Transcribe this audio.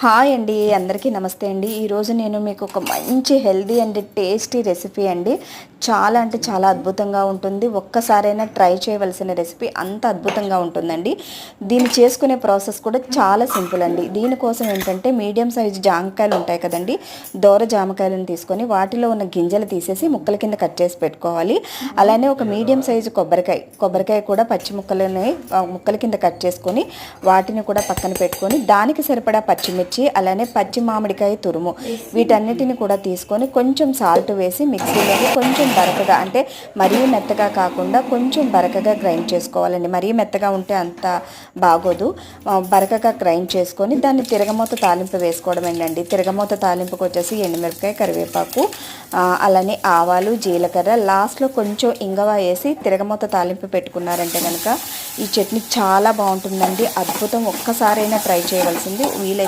Hi అండి, అందరికీ నమస్తే అండి. ఈరోజు నేను మీకు ఒక మంచి హెల్దీ అండ్ టేస్టీ రెసిపీ అండి. చాలా అంటే చాలా అద్భుతంగా ఉంటుంది. ఒక్కసారైనా ట్రై చేయవలసిన రెసిపీ, అంత అద్భుతంగా ఉంటుందండి. దీన్ని చేసుకునే ప్రాసెస్ కూడా చాలా సింపుల్ అండి. దీనికోసం ఏంటంటే మీడియం సైజు జామకాయలు ఉంటాయి కదండి, దోర జామకాయలను తీసుకొని వాటిలో ఉన్న గింజలు తీసేసి ముక్కల కింద కట్ చేసి పెట్టుకోవాలి. అలానే ఒక మీడియం సైజు కొబ్బరికాయ కూడా పచ్చి ముక్కల కింద కట్ చేసుకొని వాటిని కూడా పక్కన పెట్టుకొని దానికి సరిపడా పచ్చిమిర్చి, అలానే పచ్చి మామిడికాయ తురుము, వీటన్నిటిని కూడా తీసుకొని కొంచెం సాల్ట్ వేసి మిక్సీలోకి కొంచెం బరకగా, అంటే మరీ మెత్తగా కాకుండా కొంచెం బరకగా గ్రైండ్ చేసుకోవాలండి. మరీ మెత్తగా ఉంటే అంత బాగోదు. బరకగా గ్రైండ్ చేసుకొని దాన్ని తిరగమూత తాలింపు వేసుకోవడమేనండి. తిరగమూత తాలింపుకి వచ్చేసి ఎండుమిరపకాయ, కరివేపాకు, అలానే ఆవాలు, జీలకర్ర, లాస్ట్లో కొంచెం ఇంగవ వేసి తిరగమూత తాలింపు పెట్టుకున్నారంటే కనుక ఈ చట్నీ చాలా బాగుంటుందండి. అద్భుతం. ఒక్కసారైనా ట్రై చేయవలసింది. వీలైతే